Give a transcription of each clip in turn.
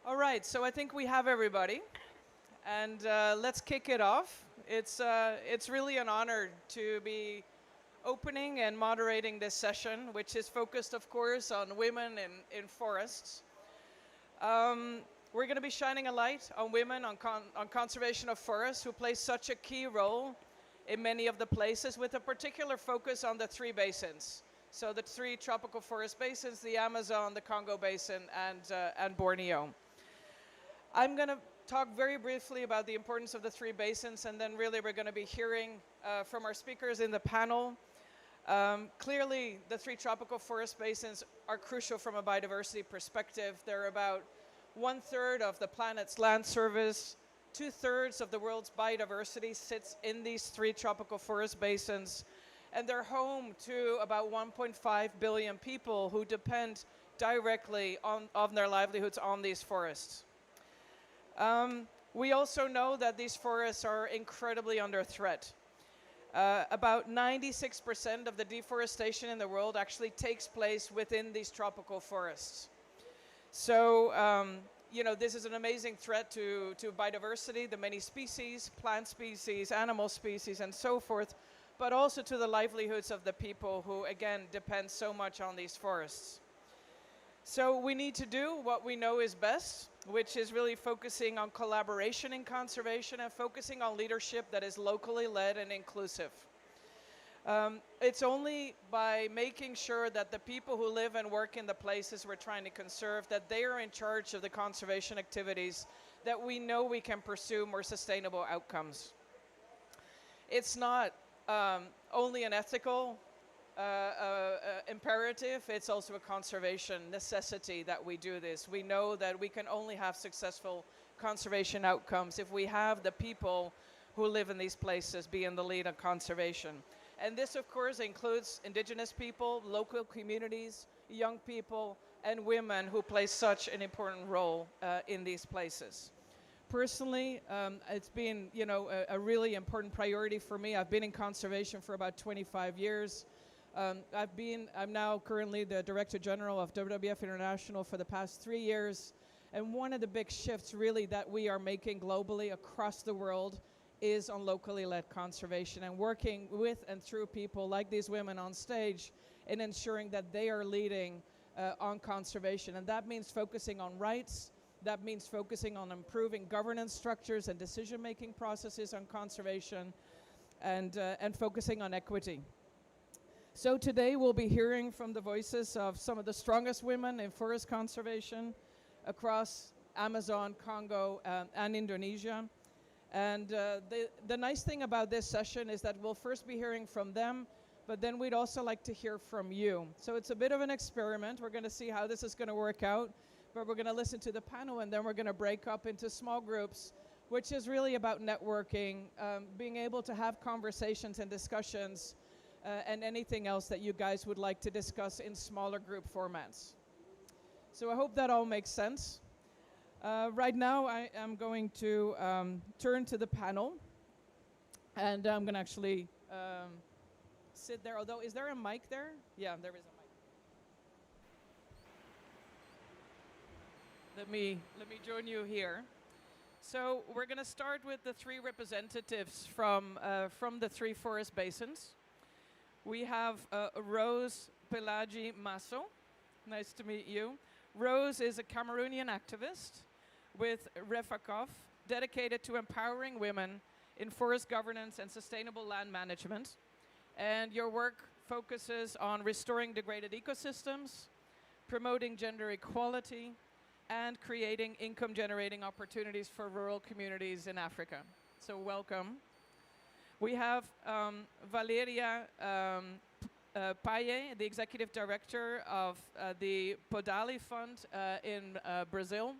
All right, so I think we have everybody, and let's kick it off. It's really an honor to be opening and moderating this session, which is focused, of course, on women in forests. We're going to be shining a light on women on conservation of forests, who play such a key role in many of the places, with a particular focus on the three basins. So the three tropical forest basins: the Amazon, the Congo Basin, and Borneo. I'm going to talk very briefly about the importance of the three basins, and then really we're going to be hearing from our speakers in the panel. Clearly, the three tropical forest basins are crucial from a biodiversity perspective. They're about 1/3 of the planet's land surface. 2/3 of the world's biodiversity sits in these three tropical forest basins, and they're home to about 1.5 billion people who depend directly on their livelihoods on these forests. We also know that these forests are incredibly under threat. About 96% of the deforestation in the world actually takes place within these tropical forests. So, this is an amazing threat to biodiversity, the many species, plant species, animal species, and so forth, but also to the livelihoods of the people who, again, depend so much on these forests. So we need to do what we know is best, which is really focusing on collaboration in conservation and focusing on leadership that is locally led and inclusive. It's only by making sure that the people who live and work in the places we're trying to conserve, that they are in charge of the conservation activities, that we know we can pursue more sustainable outcomes. It's not only an ethical imperative, it's also a conservation necessity that we do this. We know that we can only have successful conservation outcomes if we have the people who live in these places be in the lead on conservation. And this, of course, includes indigenous people, local communities, young people, and women who play such an important role in these places. Personally, it's been, a really important priority for me. I've been in conservation for about 25 years. I'm now currently the Director General of WWF International for the past 3 years. And one of the big shifts really that we are making globally across the world is on locally led conservation, and working with and through people like these women on stage in ensuring that they are leading on conservation. And that means focusing on rights. That means focusing on improving governance structures and decision-making processes on conservation, and focusing on equity. So today we'll be hearing from the voices of some of the strongest women in forest conservation across Amazon, Congo, and Indonesia. And the nice thing about this session is that we'll first be hearing from them, but then we'd also like to hear from you. So it's a bit of an experiment. We're going to see how this is going to work out, but we're going to listen to the panel, and then we're going to break up into small groups, which is really about networking, being able to have conversations and discussions, and anything else that you guys would like to discuss in smaller group formats. So I hope that all makes sense. Right now I am going to turn to the panel, and I'm going to actually sit there. Although, is there a mic there? Yeah, there is a mic. Let me join you here. So we're going to start with the three representatives from the three forest basins. We have Rose Pelagi Masso. Nice to meet you. Rose is a Cameroonian activist with Refakov, dedicated to empowering women in forest governance and sustainable land management. And your work focuses on restoring degraded ecosystems, promoting gender equality, and creating income-generating opportunities for rural communities in Africa. So welcome. We have Valeria Paye, the Executive Director of the Podali Fund in Brazil,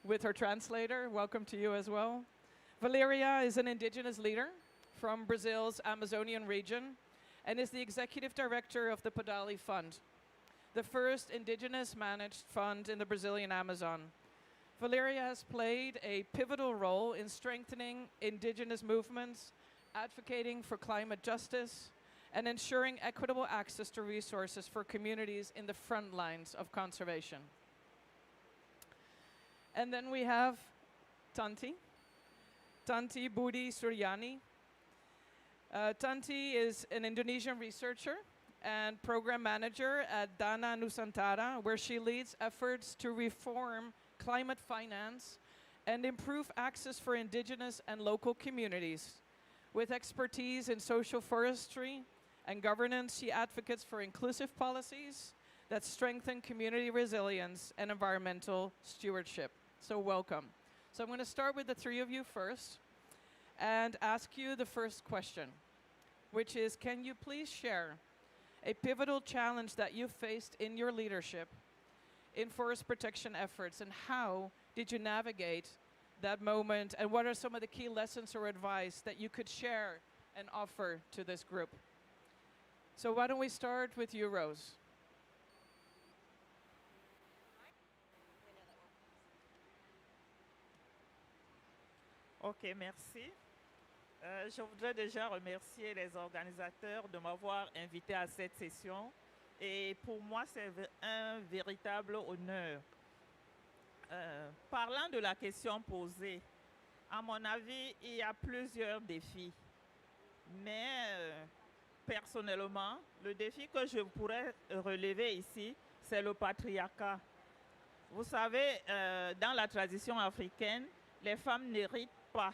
with her translator. Welcome to you as well. Valeria is an indigenous leader from Brazil's Amazonian region and is the Executive Director of the Podali Fund, the first indigenous managed fund in the Brazilian Amazon. Valeria has played a pivotal role in strengthening indigenous movements, advocating for climate justice, and ensuring equitable access to resources for communities in the front lines of conservation. And then we have Tanti Budi Suryani. Tanti is an Indonesian researcher and program manager at Dana Nusantara, where she leads efforts to reform climate finance and improve access for indigenous and local communities. With expertise in social forestry and governance, she advocates for inclusive policies that strengthen community resilience and environmental stewardship. So welcome. So I'm going to start with the three of you first and ask you the first question, which is, can you please share a pivotal challenge that you faced in your leadership in forest protection efforts, and how did you navigate that moment, and what are some of the key lessons or advice that you could share and offer to this group? So why don't we start with you, Rose? Ok, merci. Je voudrais déjà remercier les organisateurs de m'avoir invité à cette session. Et pour moi, c'est un véritable honneur. Parlant de la question posée, à mon avis, il y a plusieurs défis. Mais personnellement, le défi que je pourrais relever ici, c'est le patriarcat. Vous savez, dans la tradition africaine, les femmes n'héritent pas.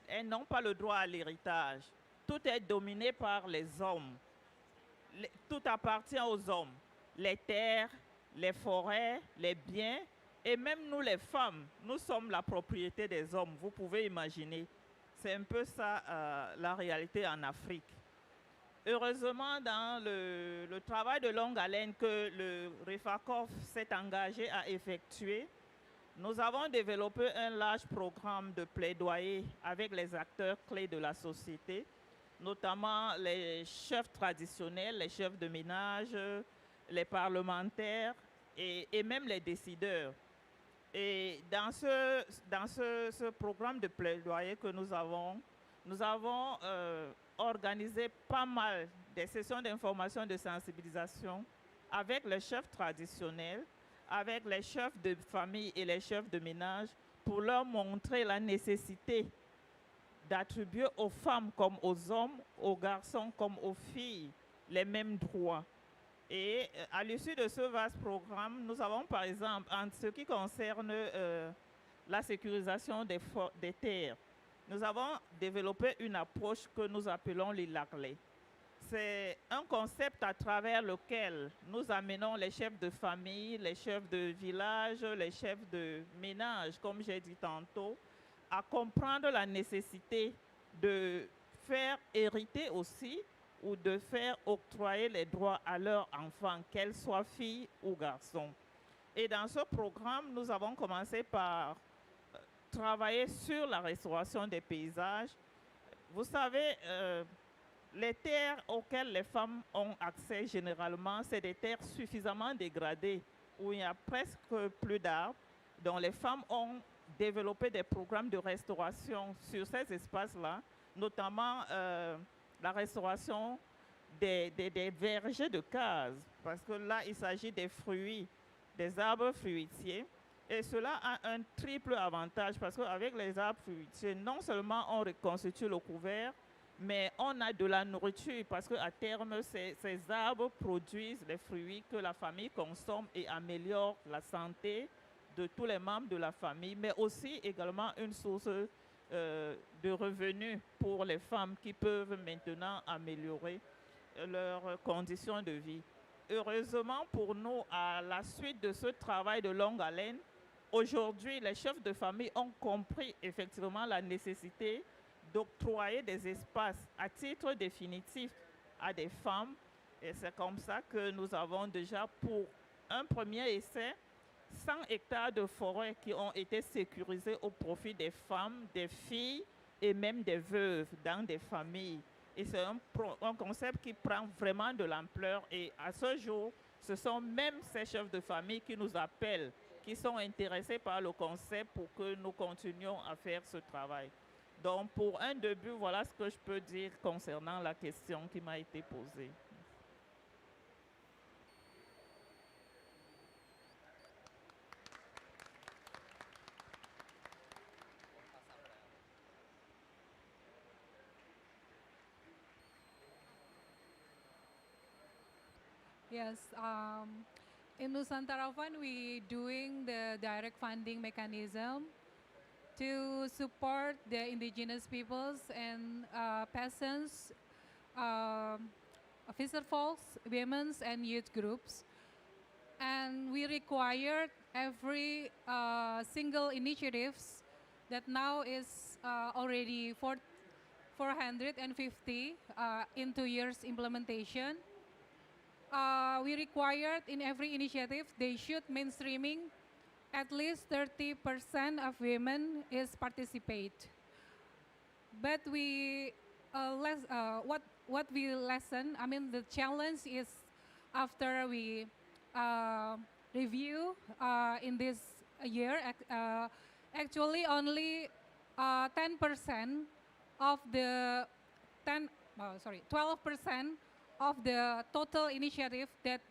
Elles n'ont pas le droit à l'héritage. Tout est dominé par les hommes. Tout appartient aux hommes. Les terres, les forêts, les biens, et même nous les femmes, nous sommes la propriété des hommes. Vous pouvez imaginer. C'est un peu ça la réalité en Afrique. Heureusement, dans le travail de longue haleine que le REFACOF s'est engagé à effectuer, nous avons développé un large programme de plaidoyer avec les acteurs clés de la société, notamment les chefs traditionnels, les chefs de ménage, les parlementaires et même les décideurs. Et dans ce programme de plaidoyer que nous avons organisé pas mal des sessions d'information et de sensibilisation avec les chefs traditionnels, avec les chefs de famille et les chefs de ménage, pour leur montrer la nécessité d'attribuer aux femmes comme aux hommes, aux garçons comme aux filles, les mêmes droits. Et à l'issue de ce vaste programme, nous avons par exemple, en ce qui concerne la sécurisation des terres, nous avons développé une approche que nous appelons l'ILACLE. C'est un concept à travers lequel nous amenons les chefs de famille, les chefs de village, les chefs de ménage, comme j'ai dit tantôt, à comprendre la nécessité de faire hériter aussi ou de faire octroyer les droits à leurs enfants, qu'elles soient filles ou garçons. Et dans ce programme, nous avons commencé par travailler sur la restauration des paysages. Vous savez, les terres auxquelles les femmes ont accès généralement, c'est des terres suffisamment dégradées où il n'y a presque plus d'arbres. Donc les femmes ont développé des programmes de restauration sur ces espaces-là, notamment la restauration des vergers de cases, parce que là, il s'agit des fruits, des arbres fruitiers. Et cela a un triple avantage, parce qu'avec les arbres fruitiers, non seulement on reconstitue le couvert, mais on a de la nourriture, parce qu'à terme, ces arbres produisent les fruits que la famille consomme et améliorent la santé de tous les membres de la famille, mais aussi également une source de revenus pour les femmes qui peuvent maintenant améliorer leurs conditions de vie. Heureusement pour nous, à la suite de ce travail de longue haleine, aujourd'hui, les chefs de famille ont compris effectivement la nécessité d'octroyer des espaces à titre définitif à des femmes. Et c'est comme ça que nous avons déjà, pour un premier essai, 100 hectares de forêt qui ont été sécurisés au profit des femmes, des filles et même des veuves dans des familles. Et c'est un concept qui prend vraiment de l'ampleur. Et à ce jour, ce sont même ces chefs de famille qui nous appellent, qui sont intéressés par le concept pour que nous continuions à faire ce travail. Donc, pour un début, voilà ce que je peux dire concernant la question qui m'a été posée. Yes. In Nusantara Fund, we doing the direct funding mechanism to support the indigenous peoples and peasants, um, fisher folks, women's and youth groups. And we required every single initiatives that now is already 450 in 2 years implementation. We required in every initiative they should mainstreaming at least 30% of women is participate. But we what we lesson. I mean the challenge is after we uh, review in this year. Actually, only 10% of the 12% of the total initiative that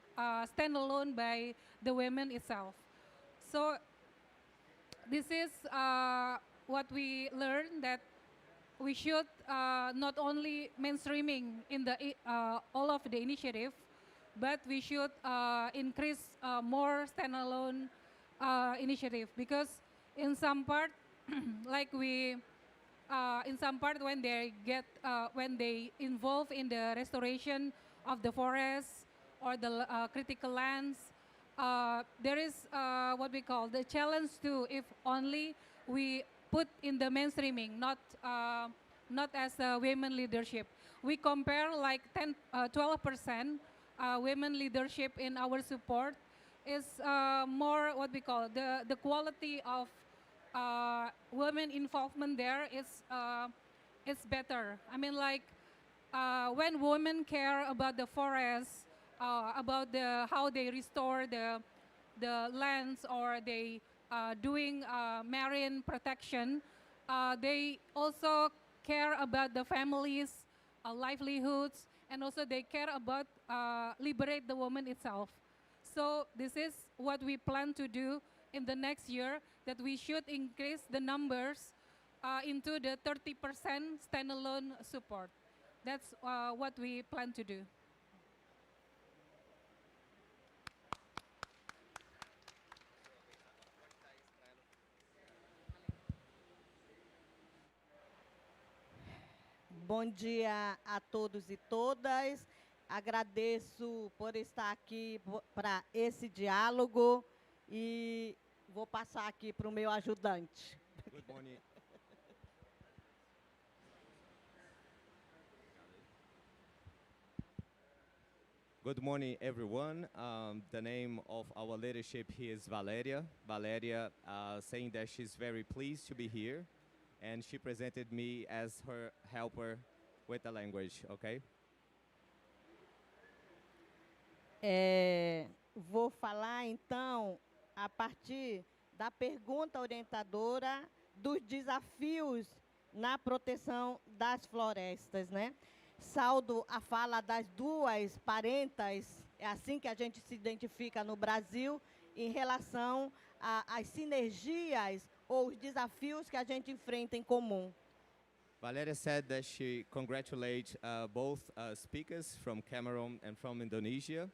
stand alone by the women itself. So this is what we learned that we should not only mainstreaming in the all of the initiative, but we should increase more standalone initiative because in some part, like we in some part when they involve in the restoration of the forests or the critical lands, there is what we call the challenge too. If only we put in the mainstreaming, not as a women leadership. We compare like 12% women leadership in our support is more what we call the quality of women involvement there is better. I mean, like when women care about the forest, about the how they restore the lands or they doing marine protection, they also care about the families' livelihoods, and also they care about liberate the woman itself. So this is what we plan to do in the next year, that we should increase the numbers into the 30% standalone support. That's what we plan to do. Bom dia a todos e todas. Agradeço por estar aqui para esse diálogo e vou passar aqui para o meu ajudante. Good morning. Good morning, everyone. The name of our leadership here is Valeria. Valeria saying that she's very pleased to be here, and she presented me as her helper with the language, okay? Vou falar, então, a partir da pergunta orientadora dos desafios na proteção das florestas, né? Saldo a fala das duas parentas, é assim que a gente se identifica no Brasil, em relação às sinergias ou os desafios que a gente enfrenta em comum. Valeria said that she congratulates both speakers from Cameroon and from Indonesia,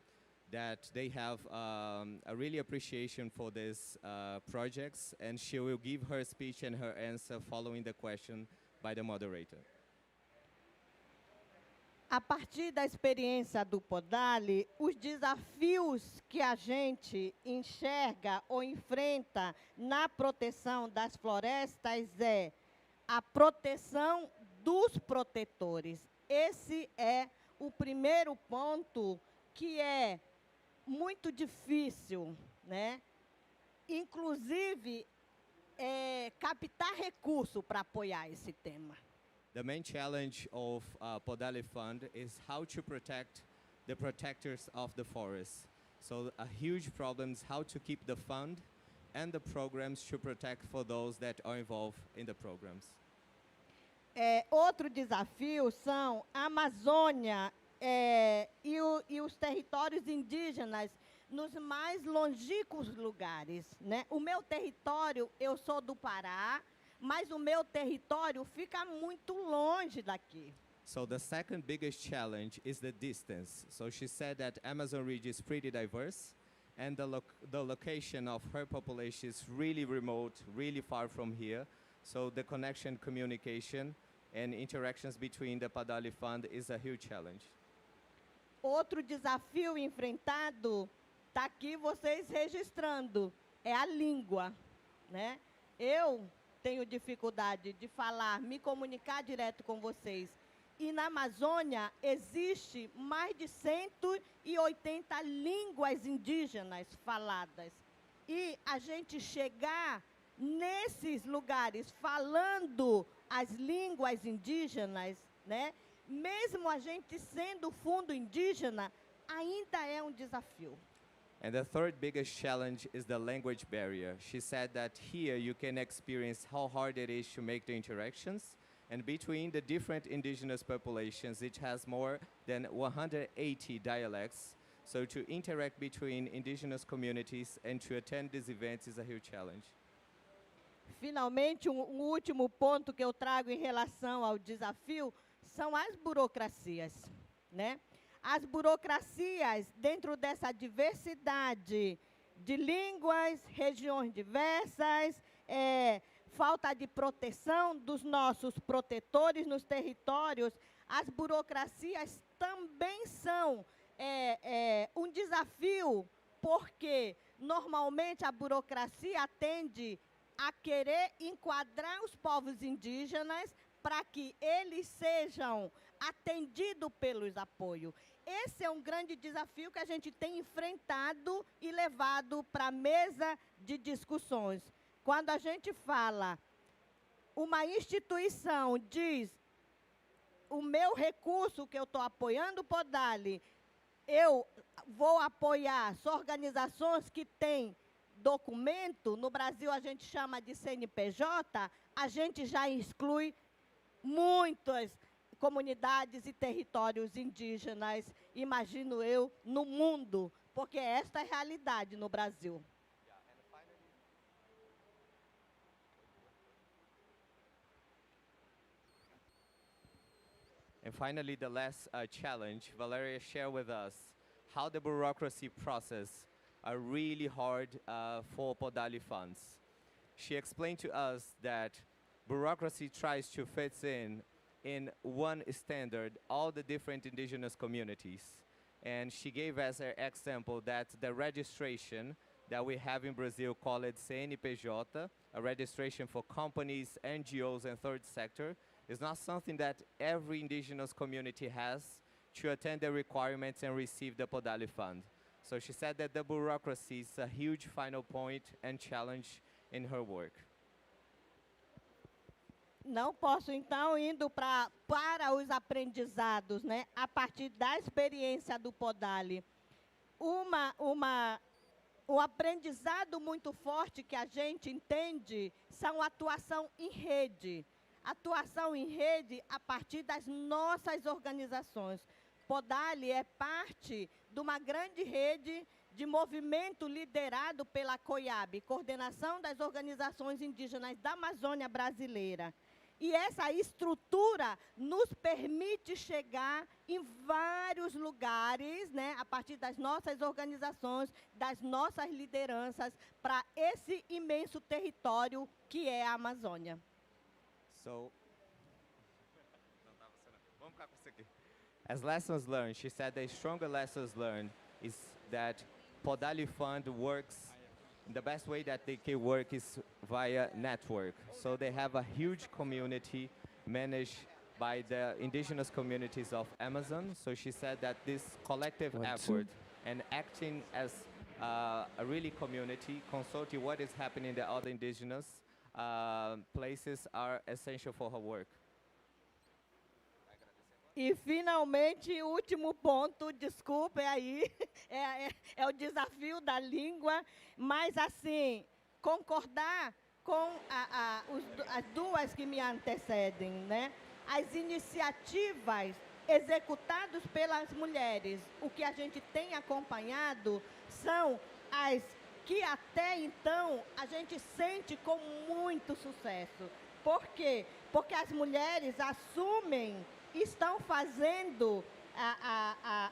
that they have a really appreciation for these projects, and she will give her speech and her answer following the question by the moderator. A partir da experiência do Podale, os desafios que a gente enxerga ou enfrenta na proteção das florestas é a proteção dos protetores. Esse é o primeiro ponto que é muito difícil, né? Inclusive, captar recurso para apoiar esse tema. The main challenge of Podale Fund is how to protect the protectors of the forest. So a huge problem is how to keep the fund and the programs to protect for those that are involved in the programs. Outro desafio são a Amazônia e os territórios indígenas nos mais longínquos lugares, né? O meu território, eu sou do Pará, mas o meu território fica muito longe daqui. So the second biggest challenge is the distance. So she said that Amazon region is pretty diverse, and the location of her population is really remote, really far from here. So the connection, communication, and interactions between the Padali Fund is a huge challenge. Outro desafio enfrentado, está aqui vocês registrando, é a língua, né? Eu tenho dificuldade de falar, me comunicar direto com vocês. E na Amazônia existe mais de 180 línguas indígenas faladas. E a gente chegar nesses lugares falando as línguas indígenas, né? Mesmo a gente sendo fundo indígena, ainda é um desafio. And the third biggest challenge is the language barrier. She said that here you can experience how hard it is to make the interactions. And between the different indigenous populations, it has more than 180 dialects. So to interact between indigenous communities and to attend these events is a huge challenge. Finalmente, último ponto que eu trago em relação ao desafio são as burocracias, né? As burocracias, dentro dessa diversidade de línguas, regiões diversas, falta de proteção dos nossos protetores nos territórios, as burocracias também são um desafio, porque normalmente a burocracia tende a querer enquadrar os povos indígenas para que eles sejam atendidos pelos apoios. Esse é um grande desafio que a gente tem enfrentado e levado para a mesa de discussões. Quando a gente fala, uma instituição diz, o meu recurso que eu estou apoiando o Podali, eu vou apoiar só organizações que têm documento, no Brasil a gente chama de CNPJ, a gente já exclui muitas comunidades e territórios indígenas, imagino eu, no mundo, porque esta é a realidade no Brasil. And finally, the last challenge, Valeria shared with us how the bureaucracy process are really hard for Podali funds. She explained to us that bureaucracy tries to fit in one standard all the different indigenous communities. And she gave us an example that the registration that we have in Brazil called CNPJ, a registration for companies, NGOs, and third sector, is not something that every indigenous community has to attend the requirements and receive the Podali Fund. So she said that the bureaucracy is a huge final point and challenge in her work. Não posso, então, indo para os aprendizados, né? A partir da experiência do Podali. Um aprendizado muito forte que a gente entende são a atuação em rede. Atuação em rede a partir das nossas organizações. Podali é parte de uma grande rede de movimento liderado pela COIAB, Coordenação das Organizações Indígenas da Amazônia Brasileira. E essa estrutura nos permite chegar em vários lugares, né, a partir das nossas organizações, das nossas lideranças, para esse imenso território que é a Amazônia. So, as lessons learned, she said the stronger lessons learned is that Podali Fund works, the best way that they can work is via network. So they have a huge community managed by the indigenous communities of Amazon. So she said that this collective effort and acting as a really community, consulting what is happening in the other indigenous places are essential for her work. E, finalmente, o último ponto, desculpe aí, é o desafio da língua, mas, assim, concordar com as duas que me antecedem, né? As iniciativas executadas pelas mulheres, o que a gente tem acompanhado são as que até então a gente sente com muito sucesso. Por quê? Porque as mulheres assumem estão fazendo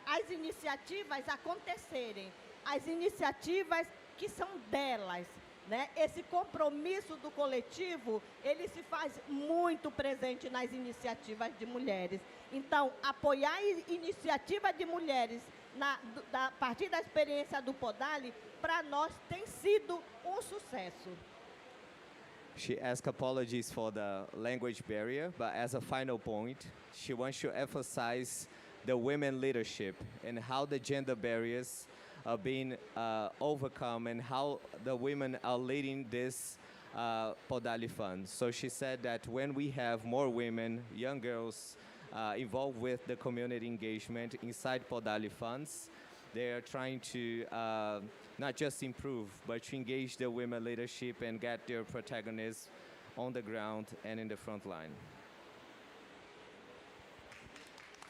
as iniciativas acontecerem, as iniciativas que são delas, né? Esse compromisso do coletivo, ele se faz muito presente nas iniciativas de mulheres. Então, apoiar a iniciativa de mulheres a partir da experiência do Podali, para nós tem sido um sucesso. She asked apologies for the language barrier, but as a final point, she wants to emphasize the women leadership and how the gender barriers are being overcome and how the women are leading this Podali Fund. So she said that when we have more women, young girls involved with the community engagement inside Podali Funds, they are trying to not just improve, but to engage the women leadership and get their protagonists on the ground and in the front line.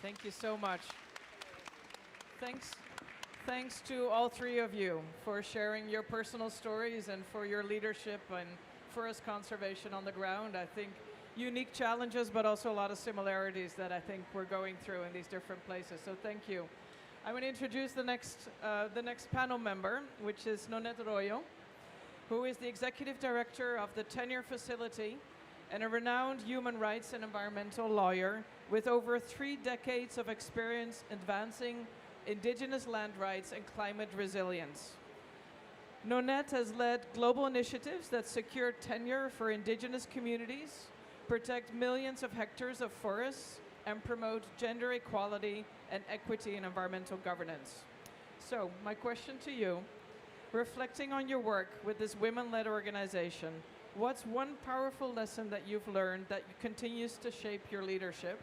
Thank you so much. Thanks to all three of you for sharing your personal stories and for your leadership and forest conservation on the ground. I think unique challenges, but also a lot of similarities that I think we're going through in these different places. So thank you. I'm going to introduce the next panel member, which is Nonette Royo, who is the Executive Director of the Tenure Facility and a renowned human rights and environmental lawyer with over 3 decades of experience advancing Indigenous land rights and climate resilience. Nonette has led global initiatives that secure tenure for Indigenous communities, protect millions of hectares of forests, and promote gender equality and equity in environmental governance. So, my question to you, reflecting on your work with this women-led organization, what's one powerful lesson that you've learned that continues to shape your leadership?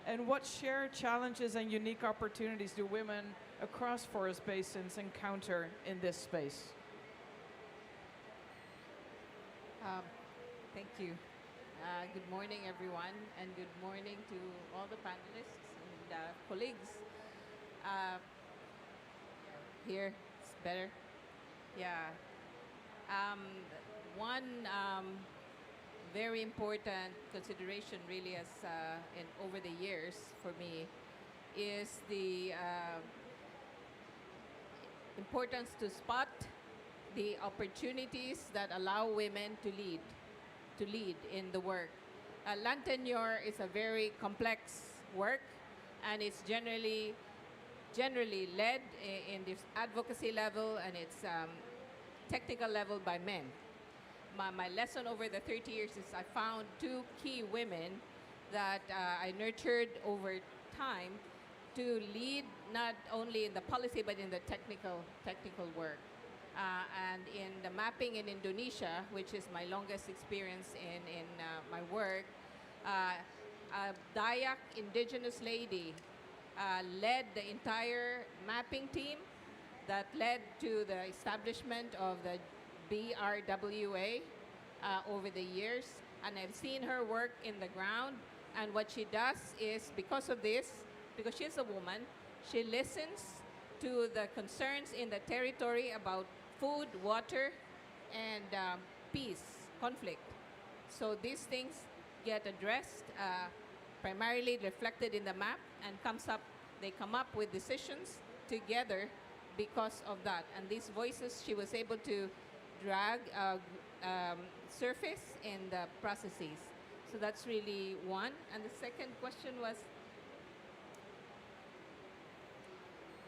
And what shared challenges and unique opportunities do women across forest basins encounter in this space? Thank you. Good morning, everyone, and good morning to all the panelists and colleagues. Here, it's better. Yeah. One very important consideration, really, as over the years for me, is the importance to spot the opportunities that allow women to lead in the work. Land tenure is a very complex work, and it's generally led in this advocacy level and its technical level by men. My lesson over the 30 years is I found 2 key women that I nurtured over time to lead not only in the policy but in the technical work. And in the mapping in Indonesia, which is my longest experience in my work, a Dayak indigenous lady led the entire mapping team that led to the establishment of the BRWA over the years. And I've seen her work in the ground. And what she does is, because of this, because she's a woman, she listens to the concerns in the territory about food, water, and peace, conflict. So these things get addressed, primarily reflected in the map, and they come up with decisions together because of that. And these voices she was able to drag surface in the processes. So that's really one. And the second question was?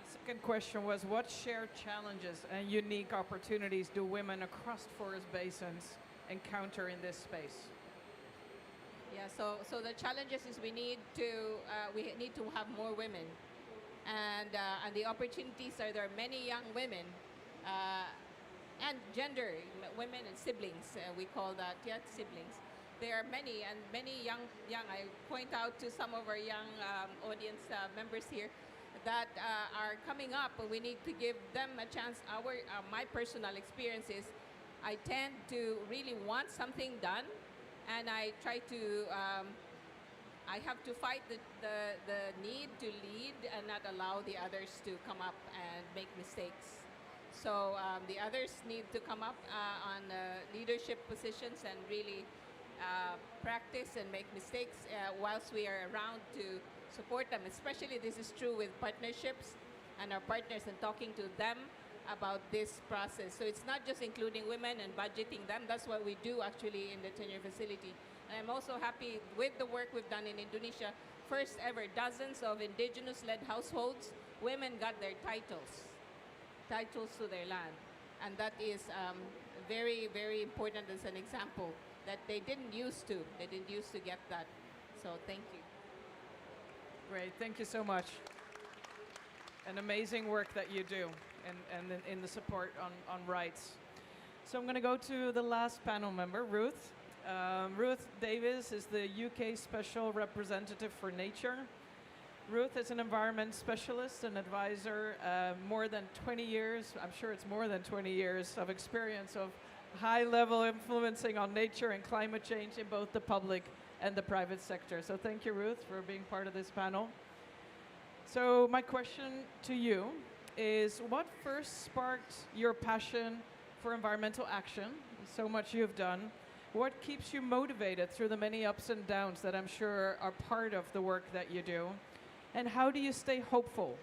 Second question was, what shared challenges and unique opportunities do women across forest basins encounter in this space? Yeah, so the challenges is we need to have more women, and the opportunities are there are many young women, and gender, women and siblings, we call that, yeah, siblings. There are many young. I point out to some of our young audience members here that are coming up, but we need to give them a chance. My personal experience is I tend to really want something done, and I try to, I have to fight the need to lead and not allow the others to come up and make mistakes. So the others need to come up on leadership positions and really practice and make mistakes whilst we are around to support them. Especially this is true with partnerships and our partners and talking to them about this process. So it's not just including women and budgeting them. That's what we do actually in the tenure facility. And I'm also happy with the work we've done in Indonesia. First ever, dozens of indigenous-led households, women got their titles to their land. And that is very, very important as an example that they didn't used to. They didn't used to get that. So thank you. Great, thank you so much. An amazing work that you do and in the support on rights. So I'm going to go to the last panel member, Ruth. Ruth Davis is the UK Special Representative for Nature. Ruth is an environment specialist and advisor, more than 20 years, I'm sure it's more than 20 years of experience of high-level influencing on nature and climate change in both the public and the private sector. So thank you, Ruth, for being part of this panel. So my question to you is, what first sparked your passion for environmental action? So much you've done. What keeps you motivated through the many ups and downs that I'm sure are part of the work that you do? And how do you stay hopeful?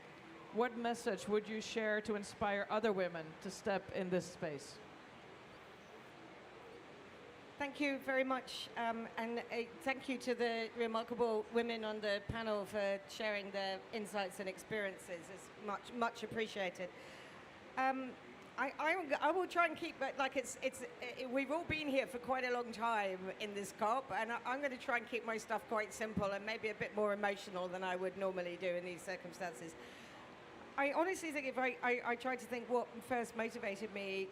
What message would you share to inspire other women to step in this space? Thank you very much, and thank you to the remarkable women on the panel for sharing their insights and experiences. It's much appreciated. I will try and keep it like we've all been here for quite a long time in this COP, and I'm going to try and keep my stuff quite simple and maybe a bit more emotional than I would normally do in these circumstances. I honestly think if I tried to think what first motivated me,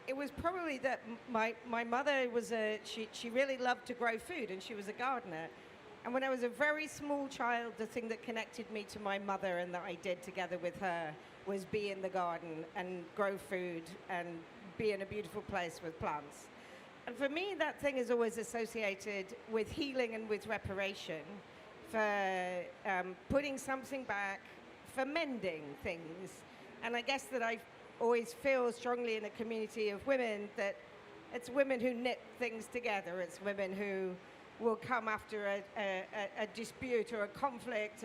it was probably that my mother was she really loved to grow food, and she was a gardener. And when I was a very small child, the thing that connected me to my mother and that I did together with her was be in the garden and grow food and be in a beautiful place with plants. And for me, that thing is always associated with healing and with reparation, for putting something back, for mending things. And I guess that I always feel strongly in a community of women that it's women who knit things together. It's women who will come after a dispute or a conflict,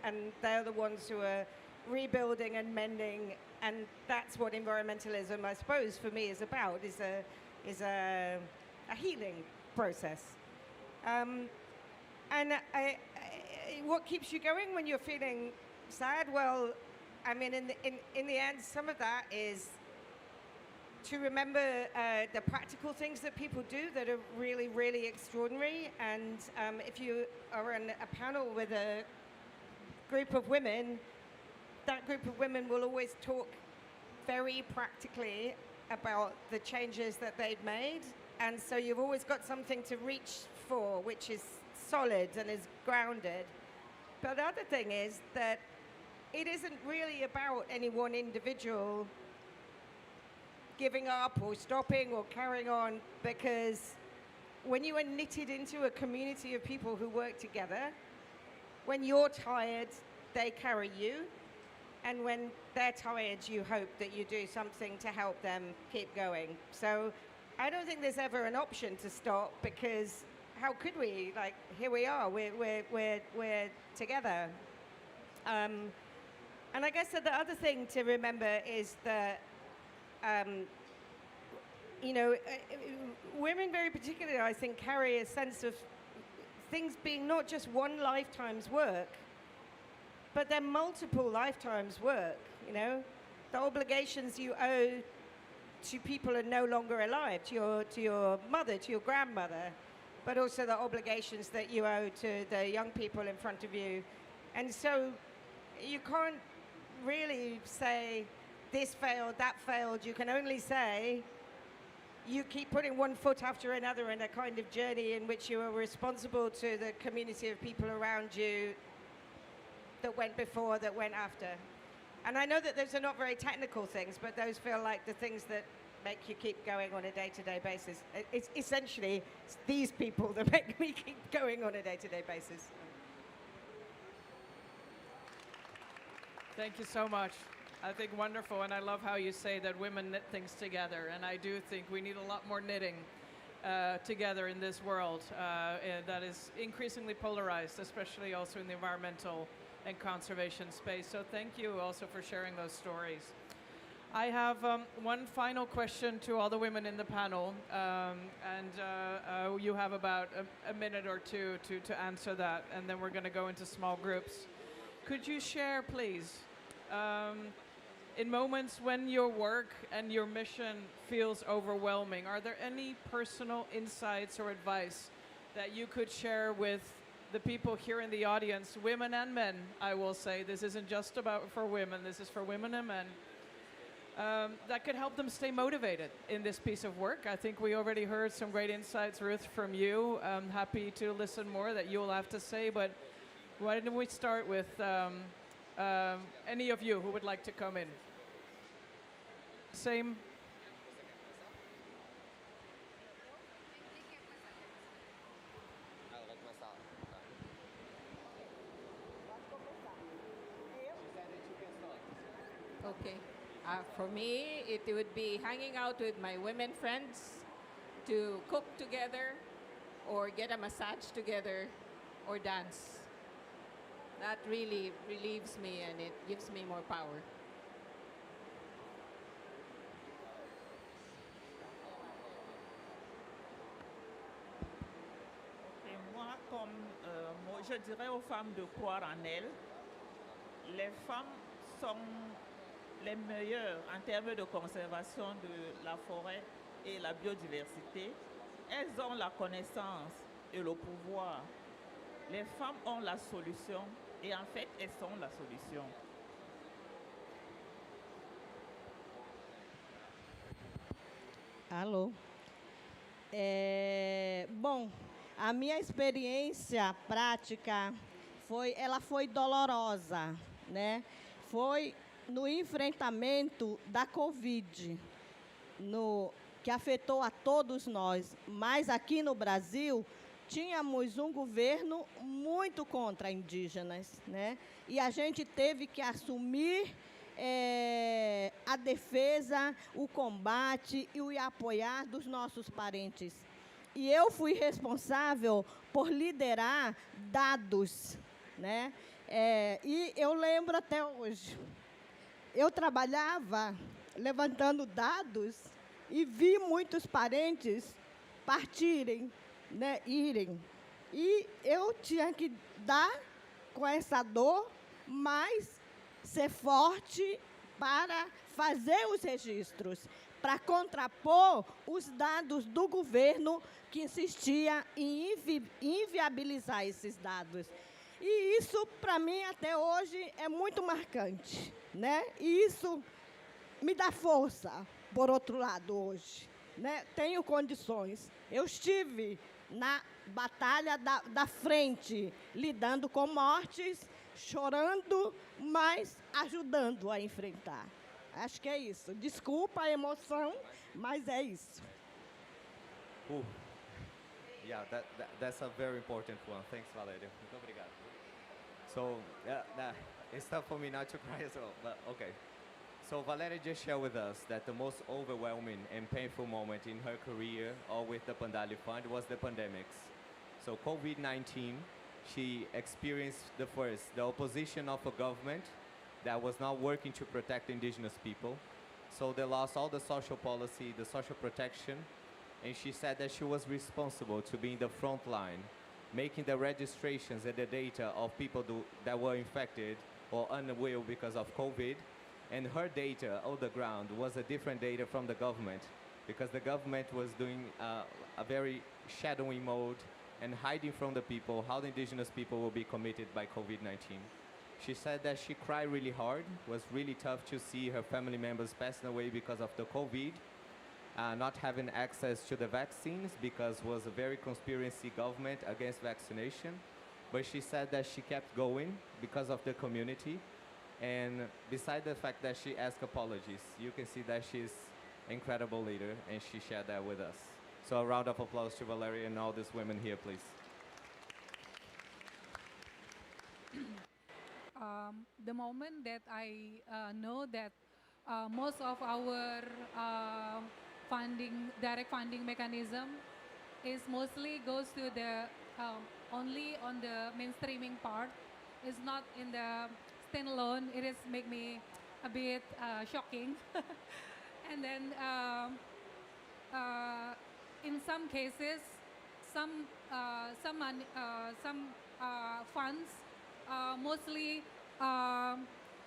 and they're the ones who are rebuilding and mending. And that's what environmentalism, I suppose, for me is about, is a healing process. What keeps you going when you're feeling sad? Well, I mean, in the end, some of that is to remember the practical things that people do that are really, really extraordinary. And if you are on a panel with a group of women, that group of women will always talk very practically about the changes that they've made. And so you've always got something to reach for, which is solid and is grounded. But the other thing is that it isn't really about any one individual giving up or stopping or carrying on, because when you are knitted into a community of people who work together, when you're tired, they carry you. And when they're tired, you hope that you do something to help them keep going. So I don't think there's ever an option to stop, because how could we? Like, here we are, we're together. And I guess that the other thing to remember is that, women very particularly, I think, carry a sense of things being not just one lifetime's work, but they're multiple lifetimes' work, The obligations you owe to people are no longer alive, to your mother, to your grandmother, but also the obligations that you owe to the young people in front of you. And so you can't really say this failed, that failed. You can only say you keep putting one foot after another in a kind of journey in which you are responsible to the community of people around you that went before, that went after. And I know that those are not very technical things, but those feel like the things that make you keep going on a day-to-day basis. It's essentially these people that make me keep going on a day-to-day basis. Thank you so much. I think wonderful, and I love how you say that women knit things together, and I do think we need a lot more knitting together in this world and that is increasingly polarized, especially also in the environmental and conservation space. So thank you also for sharing those stories. I have one final question to all the women in the panel, and you have about a minute or two to answer that, and then we're going to go into small groups. Could you share, please, in moments when your work and your mission feels overwhelming, are there any personal insights or advice that you could share with the people here in the audience, women and men, I will say. This isn't just about for women, this is for women and men. That could help them stay motivated in this piece of work. I think we already heard some great insights, Ruth, from you. I'm happy to listen more that you'll have to say, but why don't we start with any of you who would like to come in? Same. Okay. For me, it would be hanging out with my women friends to cook together or get a massage together or dance. That really relieves me and it gives me more power. Et moi, je dirais aux femmes de croire en elles. Les femmes sont les meilleures en termes de conservation de la forêt et la biodiversité. Elles ont la connaissance et le pouvoir. Les femmes ont la solution et en fait, elles sont la solution. Alô? Bom, a minha experiência prática ela foi dolorosa, né? Foi no enfrentamento da Covid, que afetou a todos nós. Mas aqui no Brasil, tínhamos um governo muito contra indígenas, né? E a gente teve que assumir a defesa, o combate e o apoiar dos nossos parentes. E eu fui responsável por liderar dados, né? E eu lembro até hoje, eu trabalhava levantando dados e vi muitos parentes partirem, né, irem. E eu tinha que dar com essa dor, mas ser forte para fazer os registros, para contrapor os dados do governo que insistia em inviabilizar esses dados. E isso, para mim, até hoje, é muito marcante, né? E isso me dá força, por outro lado, hoje, né? Tenho condições. Eu estive na batalha da frente, lidando com mortes, chorando, mas ajudando a enfrentar. Acho que é isso. Desculpa a emoção, mas é isso. Yeah, that's a very important one. Thanks, Valeria. Muito obrigado. So, it's tough for me not to cry as well, but okay. So Valeria just shared with us that the most overwhelming and painful moment in her career or with the Pandali Fund was the pandemics. So COVID-19, she experienced the opposition of a government that was not working to protect indigenous people. So they lost all the social policy, the social protection, and she said that she was responsible to be in the front line, making the registrations and the data of people that were infected or unwell because of COVID. And her data on the ground was a different data from the government, because the government was doing a very shadowing mode and hiding from the people how the indigenous people will be committed by COVID-19. She said that she cried really hard. It was really tough to see her family members passing away because of the COVID, not having access to the vaccines because it was a very conspiracy government against vaccination. But she said that she kept going because of the community. And beside the fact that she asked apologies, you can see that she's an incredible leader, and she shared that with us. So a round of applause to Valeria and all these women here, please. The moment that I know that most of our direct funding mechanism is mostly goes to the only on the mainstreaming part. It's not in the standalone. It is make me a bit shocking. And then in some cases, some funds mostly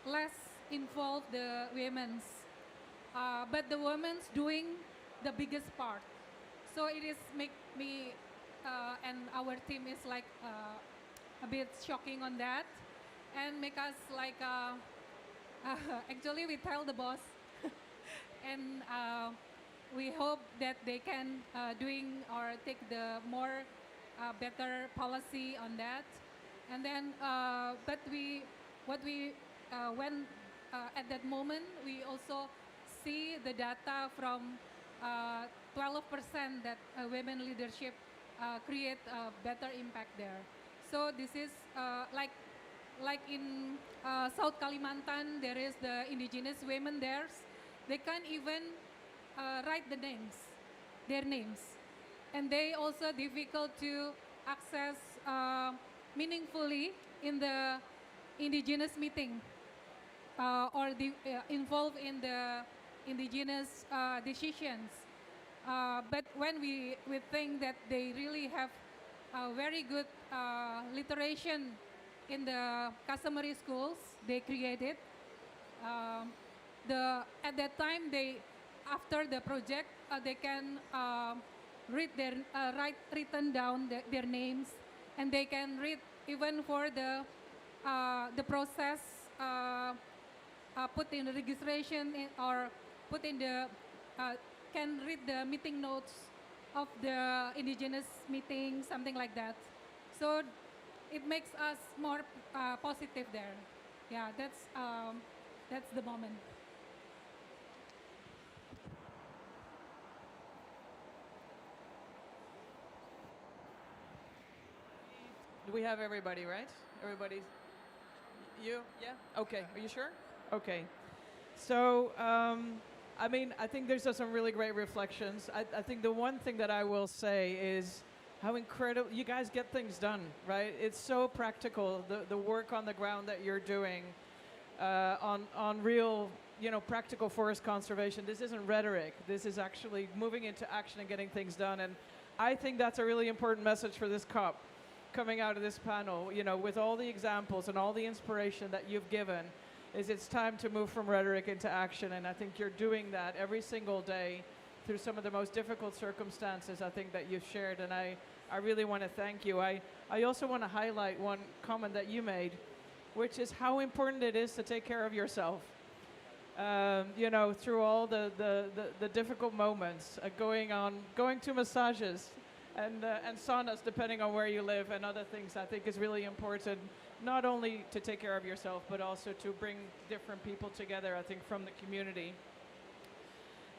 less involve the women's, but the women's doing the biggest part. So it is make me and our team is like a bit shocking on that, and make us like actually we tell the boss, and we hope that they can doing or take the more better policy on that. And then but we what we when at that moment we also see the data from 12% that women leadership create a better impact there. So this is like in South Kalimantan, there is the indigenous women there. They can't even write their names, and they also difficult to access meaningfully in the indigenous meeting or involved in the indigenous decisions. But when we think that they really have a very good literation in the customary schools they created, at that time they after the project they can read their written down their names, and they can read even for the process put in the registration or put in the can read the meeting notes of the indigenous meeting, something like that. So it makes us more positive there. Yeah, that's the moment. We have everybody, right? Everybody's. You? Yeah? Okay. Are you sure? Okay. So, I mean, I think there's some really great reflections. I think the one thing that I will say is how incredible you guys get things done, right? It's so practical, the work on the ground that you're doing on real, practical forest conservation. This isn't rhetoric. This is actually moving into action and getting things done. And I think that's a really important message for this COP coming out of this panel, with all the examples and all the inspiration that you've given, is it's time to move from rhetoric into action. And I think you're doing that every single day through some of the most difficult circumstances, I think, that you've shared. And I really want to thank you. I also want to highlight one comment that you made, which is how important it is to take care of yourself. Through all the difficult moments, going to massages, and saunas, depending on where you live, and other things, I think is really important, not only to take care of yourself, but also to bring different people together, I think, from the community.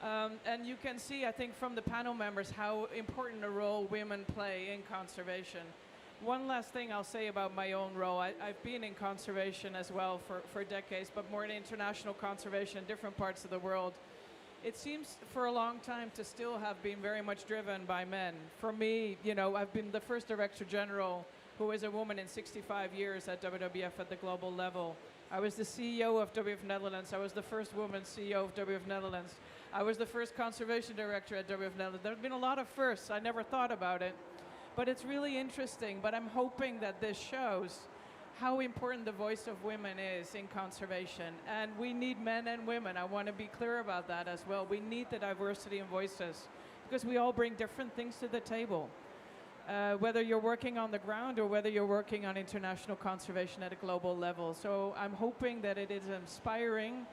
And you can see, I think, from the panel members, how important a role women play in conservation. One last thing I'll say about my own role. I've been in conservation as well for decades, but more in international conservation in different parts of the world. It seems for a long time to still have been very much driven by men. For me, I've been the first Director General who is a woman in 65 years at WWF at the global level. I was the CEO of WWF Netherlands. I was the first woman CEO of WWF Netherlands. I was the first Conservation Director at WWF Netherlands. There have been a lot of firsts. I never thought about it. But it's really interesting. But I'm hoping that this shows how important the voice of women is in conservation. And we need men and women. I want to be clear about that as well. We need the diversity in voices because we all bring different things to the table. Whether you're working on the ground or whether you're working on international conservation at a global level. So I'm hoping that it is inspiring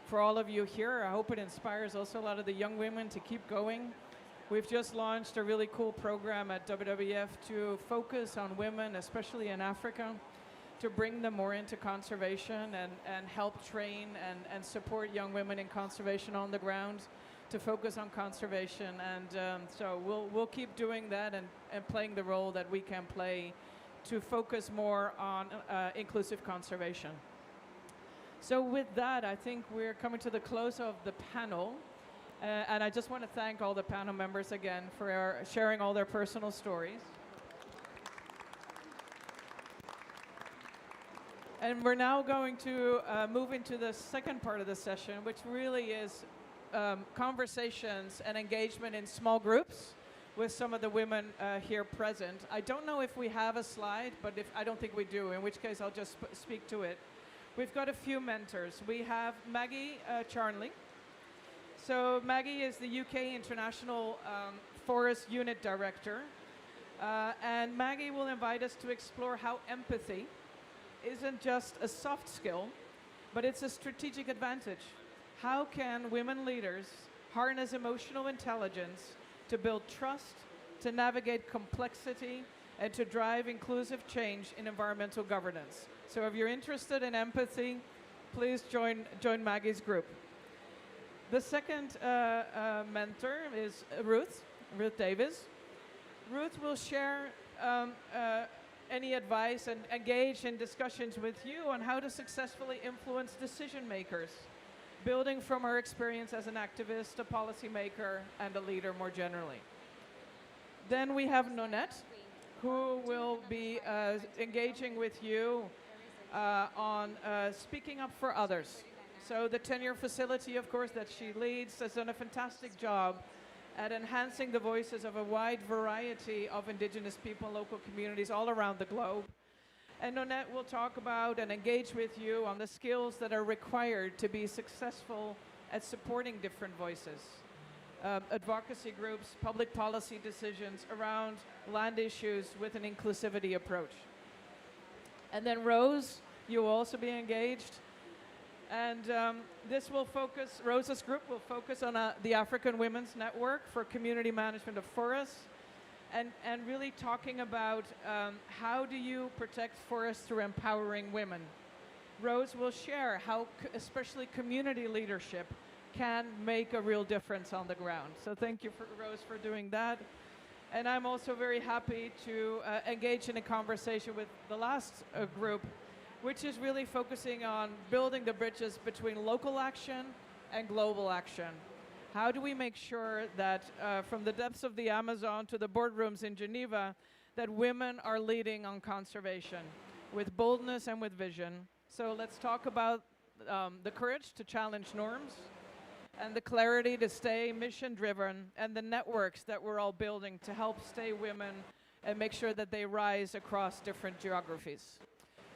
for all of you here. I hope it inspires also a lot of the young women to keep going. We've just launched a really cool program at WWF to focus on women, especially in Africa, to bring them more into conservation and help train and support young women in conservation on the ground, to focus on conservation. And so we'll keep doing that and playing the role that we can play to focus more on inclusive conservation. So with that, I think we're coming to the close of the panel. And I just want to thank all the panel members again for sharing all their personal stories. And we're now going to move into the second part of the session, which really is conversations and engagement in small groups with some of the women here present. I don't know if we have a slide, but I don't think we do, in which case I'll just speak to it. We've got a few mentors. We have Maggie Charnley. So Maggie is the UK International Forest Unit Director. And Maggie will invite us to explore how empathy isn't just a soft skill, but it's a strategic advantage. How can women leaders harness emotional intelligence to build trust, to navigate complexity, and to drive inclusive change in environmental governance? So if you're interested in empathy, please join Maggie's group. The second mentor is Ruth Davis. Ruth will share any advice and engage in discussions with you on how to successfully influence decision makers, building from her experience as an activist, a policymaker, and a leader more generally. Then we have Nonette, who will be engaging with you on speaking up for others. So the tenure facility, of course, that she leads has done a fantastic job at enhancing the voices of a wide variety of Indigenous people and local communities all around the globe. And Nonette will talk about and engage with you on the skills that are required to be successful at supporting different voices. Advocacy groups, public policy decisions around land issues with an inclusivity approach. And then Rose, you will also be engaged. And Rosa's group will focus on the African Women's Network for Community Management of Forests, and really talking about how do you protect forests through empowering women. Rose will share how especially community leadership can make a real difference on the ground. So thank you, Rose, for doing that. And I'm also very happy to engage in a conversation with the last group, which is really focusing on building the bridges between local action and global action. How do we make sure that from the depths of the Amazon to the boardrooms in Geneva, that women are leading on conservation with boldness and with vision? So let's talk about the courage to challenge norms and the clarity to stay mission-driven, and the networks that we're all building to help stay women and make sure that they rise across different geographies.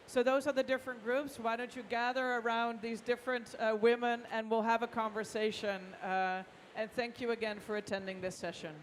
So those are the different groups. Why don't you gather around these different women and we'll have a conversation. And thank you again for attending this session.